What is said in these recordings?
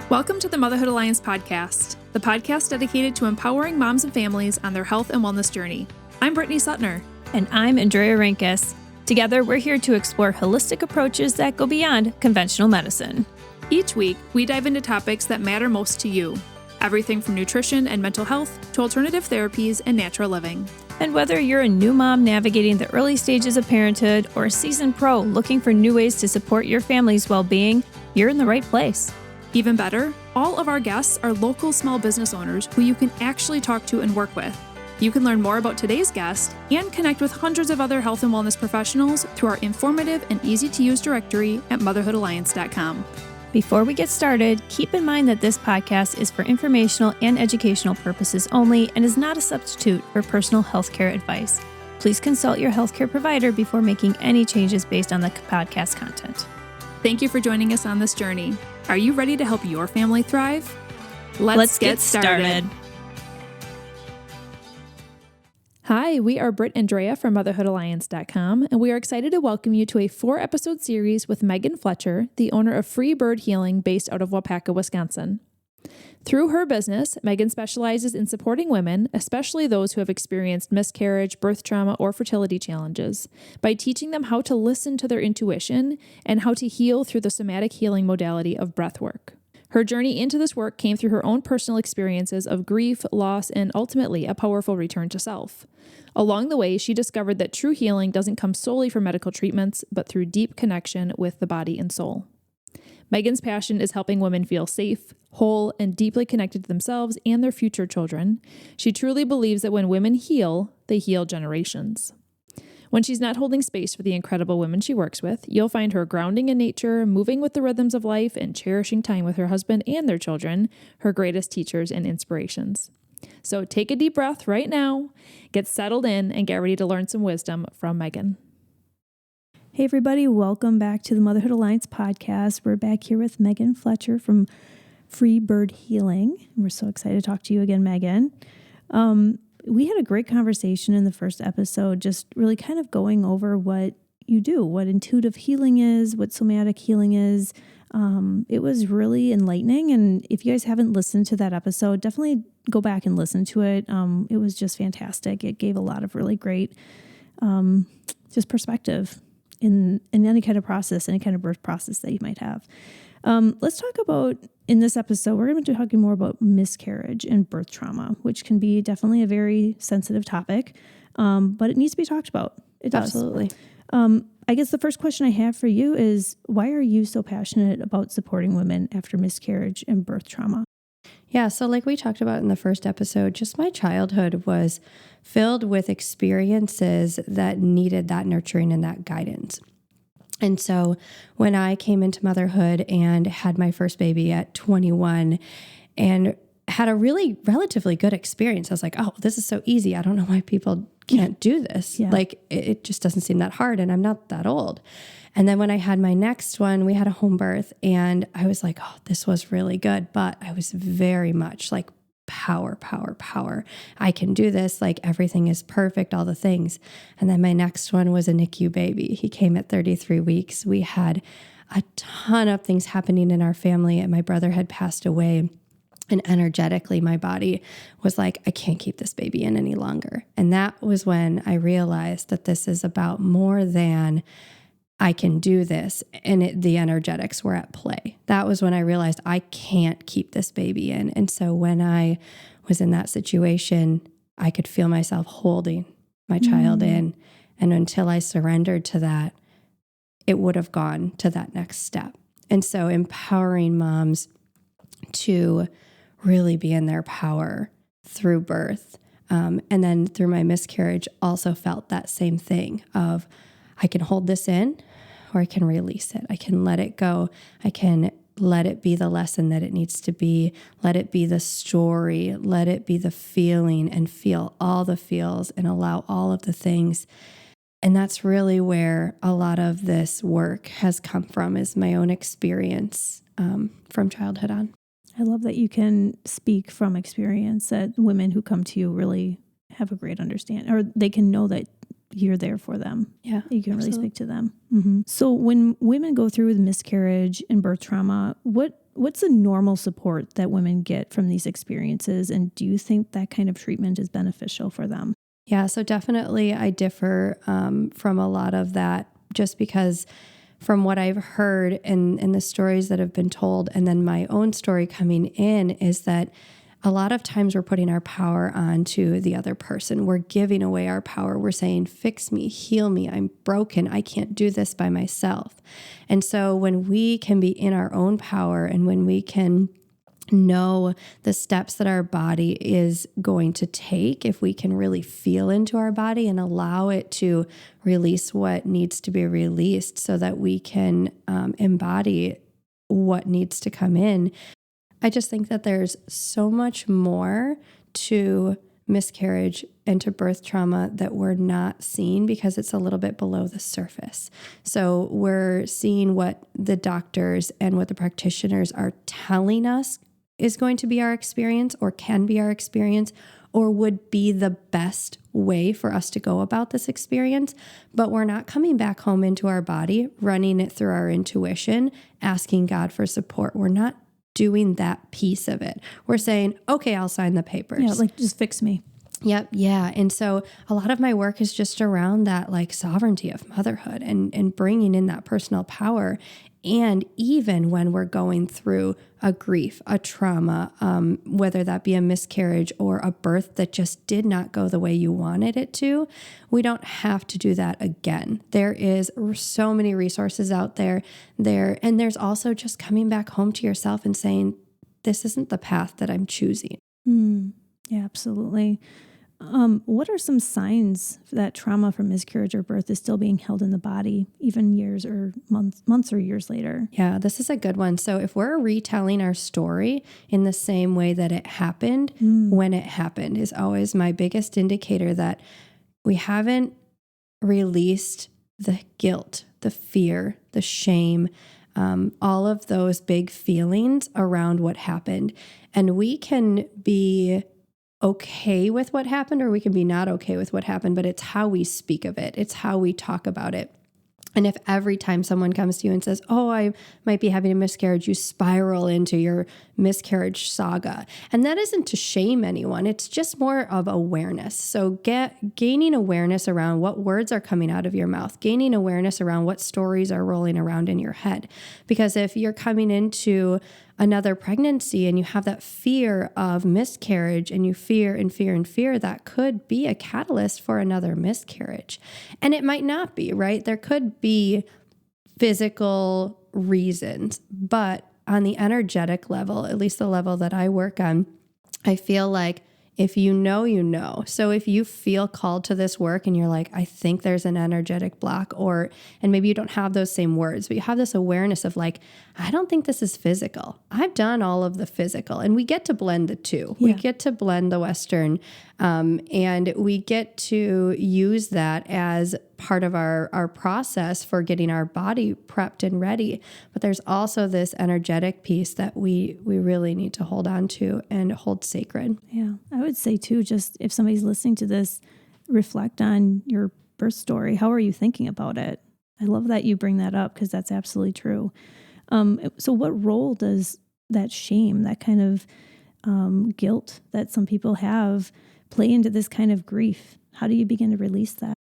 Welcome to the Motherhood Alliance podcast, the podcast dedicated to empowering moms and families on their health and wellness journey. I'm Brittany Suttner. And I'm Andrea Rinkus. Together, we're here to explore holistic approaches that go beyond conventional medicine. Each week, we dive into topics that matter most to you. Everything from nutrition and mental health to alternative therapies and natural living. And whether you're a new mom navigating the early stages of parenthood or a seasoned pro looking for new ways to support your family's well-being, you're in the right place. Even better, all of our guests are local small business owners who you can actually talk to and work with. You can learn more about today's guest and connect with hundreds of other health and wellness professionals through our informative and easy-to-use directory at motherhoodalliance.com. Before we get started, keep in mind that this podcast is for informational and educational purposes only and is not a substitute for personal healthcare advice. Please consult your healthcare provider before making any changes based on the podcast content. Thank you for joining us on this journey. Are you ready to help your family thrive? Let's get started. Hi, we are Britt and Drea from motherhoodalliance.com, and we are excited to welcome you to a 4-episode series with Megan Fletcher, the owner of Free Bird Healing based out of Waupaca, Wisconsin. Through her business, Megan specializes in supporting women, especially those who have experienced miscarriage, birth trauma, or fertility challenges, by teaching them how to listen to their intuition and how to heal through the somatic healing modality of breath work. Her journey into this work came through her own personal experiences of grief, loss, and ultimately a powerful return to self. Along the way, she discovered that true healing doesn't come solely from medical treatments, but through deep connection with the body and soul. Megan's passion is helping women feel safe, whole, and deeply connected to themselves and their future children. She truly believes that when women heal, they heal generations. When she's not holding space for the incredible women she works with, you'll find her grounding in nature, moving with the rhythms of life, and cherishing time with her husband and their children, her greatest teachers and inspirations. So take a deep breath right now, get settled in, and get ready to learn some wisdom from Megan. Hey everybody, welcome back to the Motherhood Alliance podcast. We're back here with Megan Fletcher from Free Bird Healing. We're so excited to talk to you again, Megan. We had a great conversation in the first episode, just really kind of going over what you do, what intuitive healing is, what somatic healing is. It was really enlightening. And if you guys haven't listened to that episode, definitely go back and listen to it. It was just fantastic. It gave a lot of really great just perspective in any kind of process, any kind of birth process that you might have. Let's talk about, in this episode, we're going to be talking more about miscarriage and birth trauma, which can be definitely a very sensitive topic, but it needs to be talked about. It does. Absolutely. I guess the first question I have for you is, why are you so passionate about supporting women after miscarriage and birth trauma? Yeah, so like we talked about in the first episode, just my childhood was filled with experiences that needed that nurturing and that guidance. And so when I came into motherhood and had my first baby at 21 and had a really relatively good experience, I was like, oh, this is so easy. I don't know why people can't do this. Yeah. Like it just doesn't seem that hard and I'm not that old. And then when I had my next one, we had a home birth and I was like, oh, this was really good. But I was very much like power. I can do this. Like everything is perfect, all the things. And then my next one was a NICU baby. He came at 33 weeks. We had a ton of things happening in our family and my brother had passed away. And energetically, my body was like, I can't keep this baby in any longer. And that was when I realized that this is about more than I can do this. And the energetics were at play. That was when I realized I can't keep this baby in. And so when I was in that situation, I could feel myself holding my child in. And until I surrendered to that, it would have gone to that next step. And so empowering moms to really be in their power through birth. And then through my miscarriage, also felt that same thing of I can hold this in or I can release it. I can let it go. I can let it be the lesson that it needs to be. Let it be the story. Let it be the feeling and feel all the feels and allow all of the things. And that's really where a lot of this work has come from, is my own experience from childhood on. I love that you can speak from experience, that women who come to you really have a great understanding, or they can know that you're there for them. Yeah, you can absolutely. really speak to them. Mm-hmm. So when women go through with miscarriage and birth trauma, what what's the normal support that women get from these experiences? And do you think that kind of treatment is beneficial for them? Yeah, so definitely I differ from a lot of that, just because from what I've heard and the stories that have been told, and then my own story coming in, is that a lot of times we're putting our power onto the other person. We're giving away our power. We're saying, fix me, heal me, I'm broken, I can't do this by myself. And so when we can be in our own power, and when we can know the steps that our body is going to take, if we can really feel into our body and allow it to release what needs to be released, so that we can embody what needs to come in. I just think that there's so much more to miscarriage and to birth trauma that we're not seeing, because it's a little bit below the surface. So we're seeing what the doctors and what the practitioners are telling us is going to be our experience, or can be our experience, or would be the best way for us to go about this experience. But we're not coming back home into our body, running it through our intuition, asking God for support. We're not doing that piece of it. We're saying, okay, I'll sign the papers. Yeah, like just fix me. Yep. Yeah. And so a lot of my work is just around that like sovereignty of motherhood and bringing in that personal power. And even when we're going through a grief, a trauma, whether that be a miscarriage or a birth that just did not go the way you wanted it to, we don't have to do that again. There is so many resources out there. And there's also just coming back home to yourself and saying, this isn't the path that I'm choosing. Yeah, absolutely. What are some signs that trauma from miscarriage or birth is still being held in the body, even years or months or years later? Yeah, this is a good one. So if we're retelling our story in the same way that it happened, when it happened, is always my biggest indicator that we haven't released the guilt, the fear, the shame, all of those big feelings around what happened. And we can be okay with what happened, or we can be not okay with what happened, but it's how we speak of it. It's how we talk about it. And if every time someone comes to you and says, oh, I might be having a miscarriage, you spiral into your miscarriage saga. And that isn't to shame anyone. It's just more of awareness. So gaining awareness around what words are coming out of your mouth, gaining awareness around what stories are rolling around in your head. Because if you're coming into another pregnancy and you have that fear of miscarriage, and you fear and fear and fear, that could be a catalyst for another miscarriage. And it might not be, right? There could be physical reasons, but on the energetic level, at least the level that I work on, I feel like if you know, you know. So if you feel called to this work and you're like, I think there's an energetic block, and maybe you don't have those same words, but you have this awareness of like, I don't think this is physical. I've done all of the physical, and we get to blend the two. Yeah. We get to blend the Western, and we get to use that as part of our process for getting our body prepped and ready. But there's also this energetic piece that we really need to hold on to and hold sacred. Yeah, I would say too, just if somebody's listening to this, reflect on your birth story. How are you thinking about it? I love that you bring that up, because that's absolutely true. So what role does that shame, that kind of guilt that some people have, play into this kind of grief? How do you begin to release that?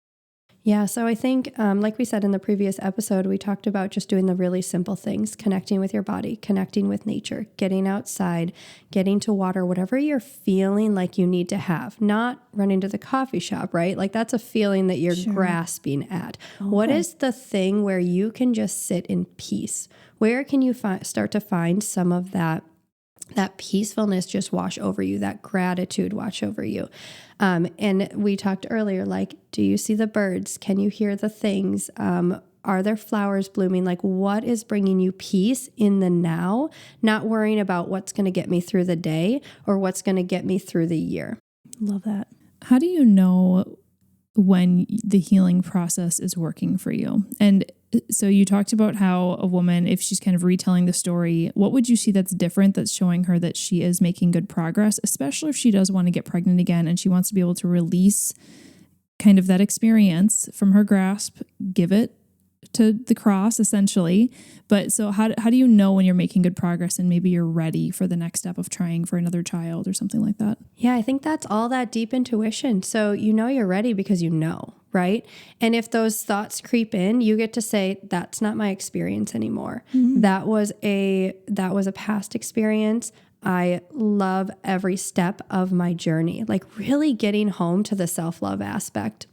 Yeah, so I think, like we said in the previous episode, we talked about just doing the really simple things, connecting with your body, connecting with nature, getting outside, getting to water, whatever you're feeling like you need to have, not running to the coffee shop, right? Like that's a feeling that you're grasping at. Okay. What is the thing where you can just sit in peace? Where can you start to find some of that peacefulness just wash over you, that gratitude wash over you? And we talked earlier, like, do you see the birds? Can you hear the things? Are there flowers blooming? Like, what is bringing you peace in the now, not worrying about what's going to get me through the day or what's going to get me through the year? Love that. How do you know when the healing process is working for you? And so you talked about how a woman, if she's kind of retelling the story, what would you see that's different, that's showing her that she is making good progress, especially if she does want to get pregnant again and she wants to be able to release kind of that experience from her grasp, give it to the cross essentially. But so how do you know when you're making good progress and maybe you're ready for the next step of trying for another child or something like that? Yeah, I think that's all that deep intuition. So you know you're ready because you know, right? And if those thoughts creep in, you get to say, that's not my experience anymore. That was a past experience. I love every step of my journey, like really getting home to the self-love aspect.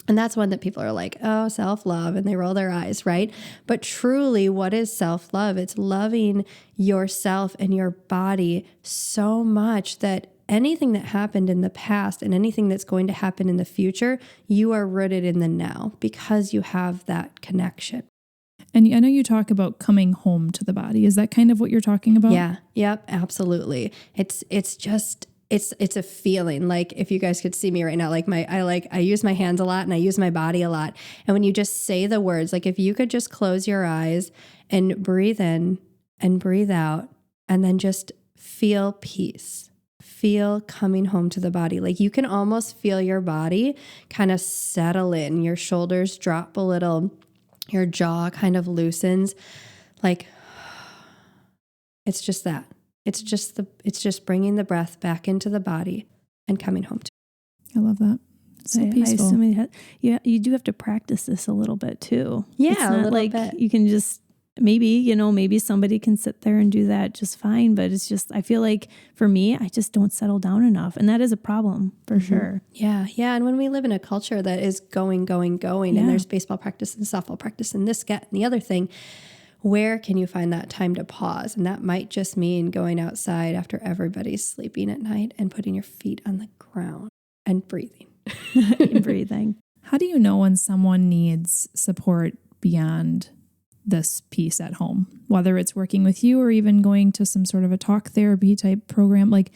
And that's one that people are like, oh, self-love, and they roll their eyes, right? But truly, what is self-love? It's loving yourself and your body so much that anything that happened in the past and anything that's going to happen in the future, you are rooted in the now because you have that connection. And I know you talk about coming home to the body. Is that kind of what you're talking about? Yeah. Yep. Absolutely. It's a feeling. Like if you guys could see me right now, I use my hands a lot and I use my body a lot. And when you just say the words, like if you could just close your eyes and breathe in and breathe out, and then just feel peace, feel coming home to the body. Like you can almost feel your body kind of settle in, your shoulders drop a little, your jaw kind of loosens. Like it's just that. It's just bringing the breath back into the body and coming home to. I love that. It's so peaceful. I assume you do have to practice this a little bit too. Yeah, it's not a little like bit. You can just maybe somebody can sit there and do that just fine. But it's just, I feel like for me, I just don't settle down enough. And that is a problem for sure. Yeah. Yeah. And when we live in a culture that is going, and there's baseball practice and softball practice and this, and the other thing, where can you find that time to pause? And that might just mean going outside after everybody's sleeping at night and putting your feet on the ground and breathing. Breathing. How do you know when someone needs support beyond this piece at home, whether it's working with you or even going to some sort of a talk therapy type program? Like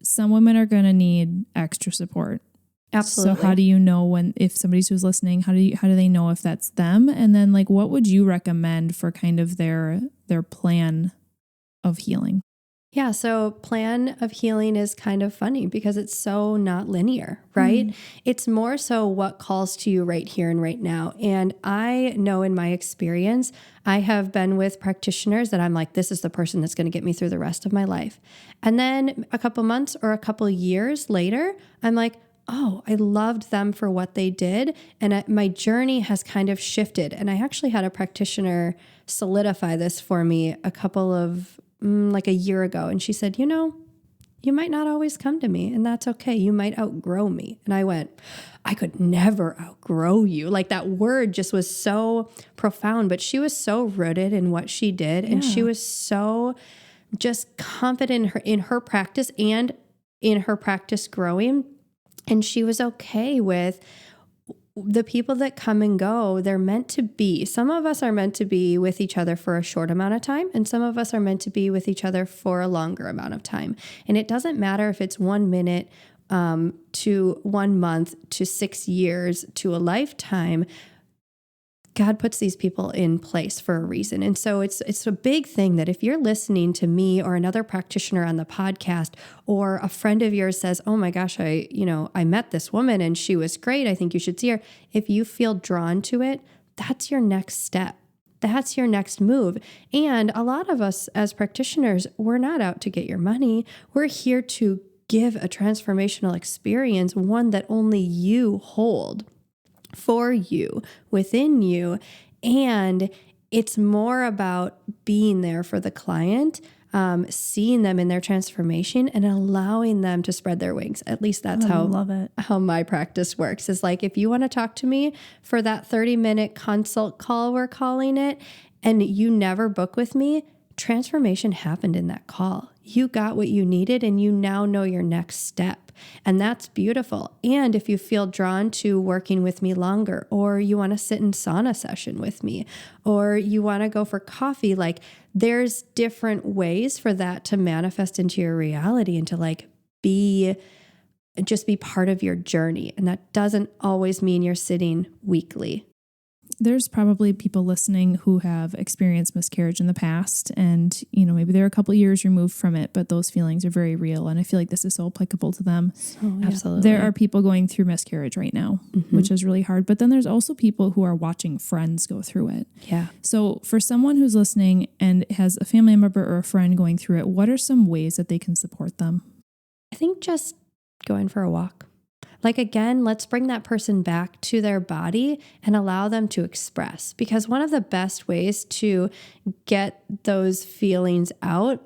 some women are going to need extra support. Absolutely. So how do you know if somebody's who's listening, how do they know if that's them? And then like, what would you recommend for kind of their plan of healing? Yeah. So plan of healing is kind of funny because it's so not linear, right? It's more so what calls to you right here and right now. And I know in my experience, I have been with practitioners that I'm like, this is the person that's going to get me through the rest of my life. And then a couple months or a couple years later, I'm like, oh, I loved them for what they did. And my journey has kind of shifted. And I actually had a practitioner solidify this for me a couple of, like a year ago. And she said, you might not always come to me and that's okay. You might outgrow me. And I went, I could never outgrow you. Like that word just was so profound, but she was so rooted in what she did. And she was so just confident in her practice and in her practice growing. And she was okay with the people that come and go. They're meant to be. Some of us are meant to be with each other for a short amount of time, and some of us are meant to be with each other for a longer amount of time. And it doesn't matter if it's 1 minute to 1 month to 6 years to a lifetime. God puts these people in place for a reason. And so it's a big thing that if you're listening to me or another practitioner on the podcast, or a friend of yours says, oh my gosh, I met this woman and she was great. I think you should see her. If you feel drawn to it, that's your next step. That's your next move. And a lot of us as practitioners, we're not out to get your money. We're here to give a transformational experience, one that only you hold for you, within you. And it's more about being there for the client, seeing them in their transformation and allowing them to spread their wings. At least that's how my practice works. Is like, if you want to talk to me for that 30-minute consult call, we're calling it, and you never book with me, transformation happened in that call. You got what you needed and you now know your next step. And that's beautiful. And if you feel drawn to working with me longer, or you want to sit in sauna session with me, or you want to go for coffee, like there's different ways for that to manifest into your reality and to just be part of your journey. And that doesn't always mean you're sitting weekly. There's probably people listening who have experienced miscarriage in the past, and maybe they're a couple years removed from it, but those feelings are very real, and I feel like this is so applicable to them. Oh, yeah. Absolutely. There are people going through miscarriage right now, which is really hard, but then there's also people who are watching friends go through it. Yeah. So for someone who's listening and has a family member or a friend going through it, what are some ways that they can support them? I think just going for a walk. Like, again, let's bring that person back to their body and allow them to express. Because one of the best ways to get those feelings out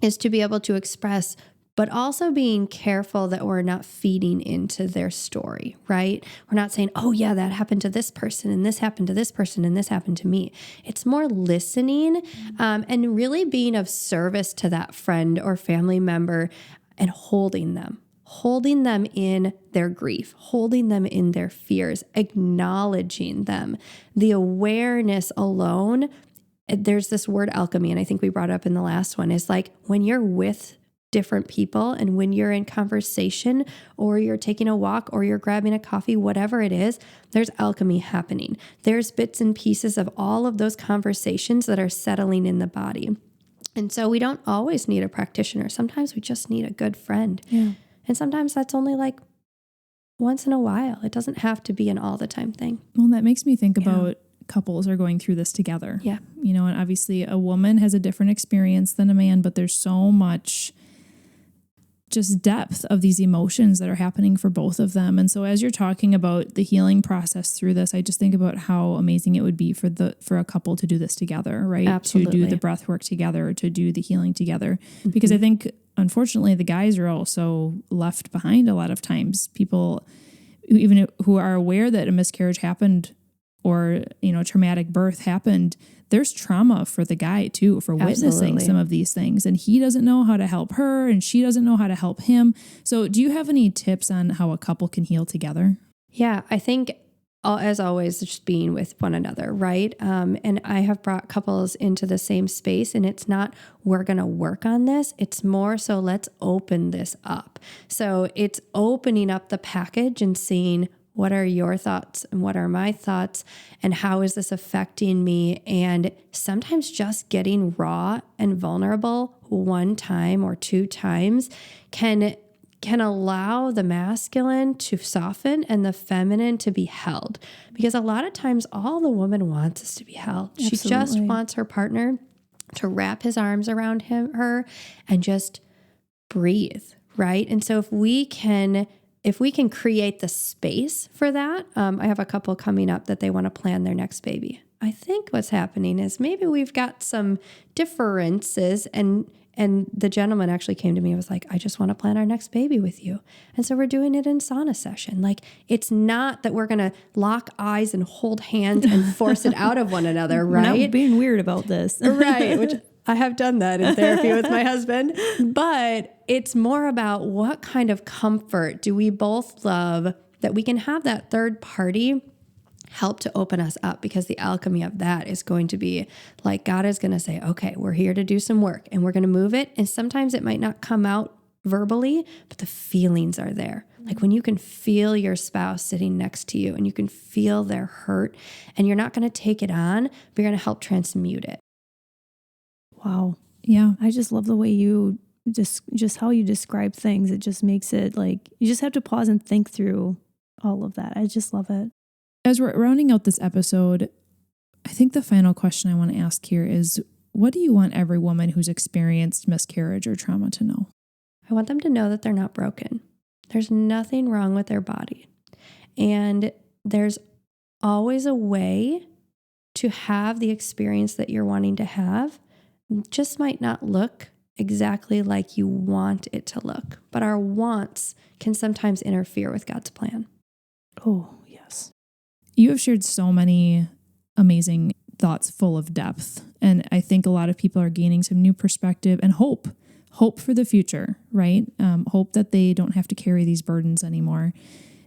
is to be able to express, but also being careful that we're not feeding into their story, right? We're not saying, oh yeah, that happened to this person and this happened to this person and this happened to me. It's more listening and really being of service to that friend or family member and holding them in their grief, holding them in their fears, acknowledging them. The awareness alone, there's this word alchemy, and I think we brought it up in the last one, is like when you're with different people and when you're in conversation or you're taking a walk or you're grabbing a coffee, whatever it is, there's alchemy happening. There's bits and pieces of all of those conversations that are settling in the body. And so we don't always need a practitioner. Sometimes we just need a good friend. Yeah. And sometimes that's only like once in a while. It doesn't have to be an all the time thing. Well, that makes me think about couples are going through this together. Yeah. And obviously a woman has a different experience than a man, but there's so much just depth of these emotions that are happening for both of them. And so as you're talking about the healing process through this, I just think about how amazing it would be for a couple to do this together, right? Absolutely. To do the breath work together, to do the healing together. Because I think, unfortunately, the guys are also left behind a lot of times. People who are aware that a miscarriage happened or, traumatic birth happened, there's trauma for the guy too, for witnessing Absolutely. some of these things. And he doesn't know how to help her and she doesn't know how to help him. So do you have any tips on how a couple can heal together? Yeah, I think as always, just being with one another, right? And I have brought couples into the same space, and it's not, we're going to work on this. It's more so, let's open this up. So it's opening up the package and seeing, what are your thoughts and what are my thoughts and how is this affecting me? And sometimes just getting raw and vulnerable one time or two times can allow the masculine to soften and the feminine to be held. Because a lot of times all the woman wants is to be held. Absolutely. She just wants her partner to wrap his arms around her and just breathe, right? And so if we can create the space for that, I have a couple coming up that they want to plan their next baby. I think what's happening is maybe we've got some differences, and the gentleman actually came to me and was like, I just want to plan our next baby with you. And so we're doing it in sauna session. Like, it's not that we're going to lock eyes and hold hands and force it out of one another, right? We're not being weird about this. Right, which I have done that in therapy with my husband, but it's more about what kind of comfort do we both love that we can have that third party help to open us up, because the alchemy of that is going to be like, God is going to say, okay, we're here to do some work and we're going to move it. And sometimes it might not come out verbally, but the feelings are there. Like when you can feel your spouse sitting next to you and you can feel their hurt, and you're not going to take it on, but you're going to help transmute it. Wow. Yeah. I just love the way you just how you describe things. It just makes it like, you just have to pause and think through all of that. I just love it. As we're rounding out this episode, I think the final question I want to ask here is, what do you want every woman who's experienced miscarriage or trauma to know? I want them to know that they're not broken. There's nothing wrong with their body. And there's always a way to have the experience that you're wanting to have. It just might not look exactly like you want it to look, but our wants can sometimes interfere with God's plan. Oh, yes. You have shared so many amazing thoughts full of depth. And I think a lot of people are gaining some new perspective and hope for the future, right? Hope that they don't have to carry these burdens anymore.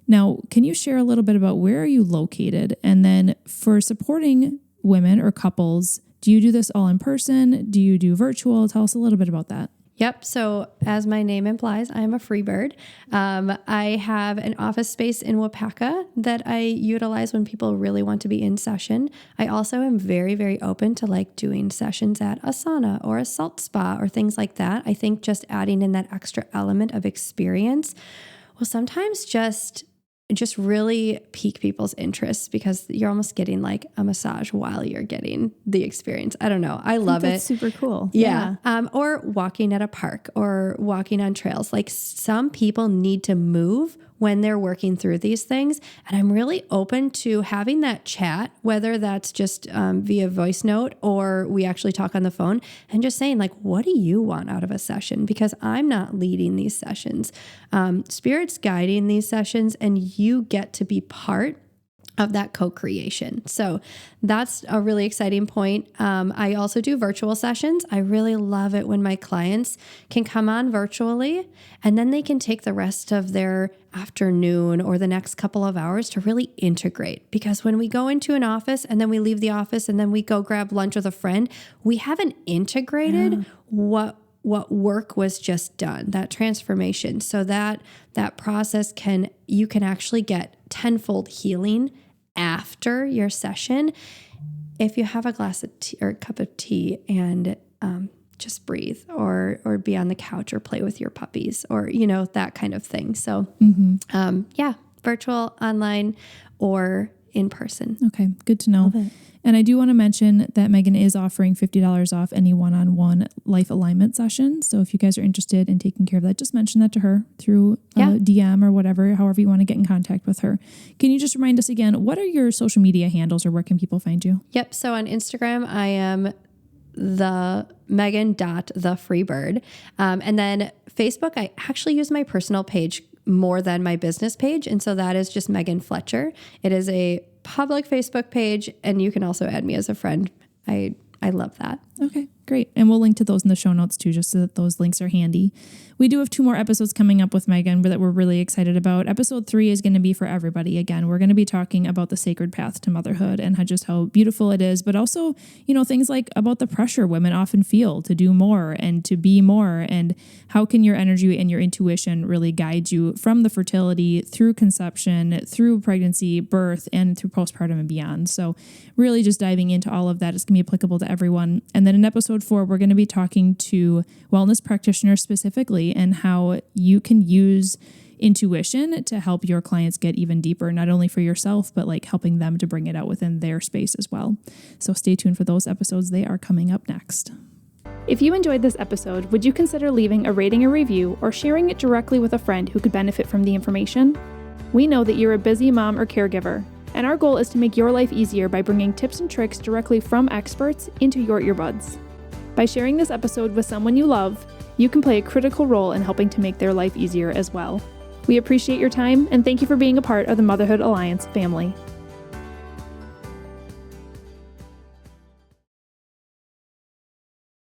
Now, can you share a little bit about where are you located? And then for supporting women or couples, do you do this all in person? Do you do virtual? Tell us a little bit about that. Yep. So as my name implies, I am a free bird. I have an office space in Waupaca that I utilize when people really want to be in session. I also am very, very open to like doing sessions at a sauna or a salt spa or things like that. I think just adding in that extra element of experience will sometimes just really pique people's interests because you're almost getting like a massage while you're getting the experience. I don't know. I love That's it. super cool. Yeah. Or walking at a park or walking on trails. Like some people need to move when they're working through these things. And I'm really open to having that chat, whether that's just via voice note or we actually talk on the phone and just saying like, what do you want out of a session? Because I'm not leading these sessions. Spirit's guiding these sessions and you get to be part of that co-creation. So that's a really exciting point. I also do virtual sessions. I really love it when my clients can come on virtually and then they can take the rest of their afternoon or the next couple of hours to really integrate. Because when we go into an office and then we leave the office and then we go grab lunch with a friend, we haven't integrated what work was just done, that transformation. So that process you can actually get tenfold healing after your session if you have a glass of tea or a cup of tea and just breathe or be on the couch or play with your puppies or, that kind of thing. So virtual, online, or in person. Okay, good to know. And I do want to mention that Megan is offering $50 off any one-on-one life alignment session. So if you guys are interested in taking care of that, just mention that to her through DM or whatever, however you want to get in contact with her. Can you just remind us again, what are your social media handles or where can people find you? Yep. So on Instagram, I am the Megan.thefreebird. And then Facebook, I actually use my personal page more than my business page. And so that is just Megan Fletcher. It is a public Facebook page, and you can also add me as a friend. I love that. Okay, great. And we'll link to those in the show notes too, just so that those links are handy. We do have 2 more episodes coming up with Megan that we're really excited about. Episode 3 is going to be for everybody. Again, we're going to be talking about the sacred path to motherhood and how beautiful it is, but also, things like about the pressure women often feel to do more and to be more, and how can your energy and your intuition really guide you from the fertility through conception, through pregnancy, birth, and through postpartum and beyond. So really just diving into all of that is going to be applicable to everyone. And then in episode 4, we're going to be talking to wellness practitioners specifically and how you can use intuition to help your clients get even deeper, not only for yourself, but like helping them to bring it out within their space as well. So stay tuned for those episodes. They are coming up next. If you enjoyed this episode, would you consider leaving a rating or review or sharing it directly with a friend who could benefit from the information? We know that you're a busy mom or caregiver, and our goal is to make your life easier by bringing tips and tricks directly from experts into your earbuds. By sharing this episode with someone you love, you can play a critical role in helping to make their life easier as well. We appreciate your time and thank you for being a part of the Motherhood Alliance family.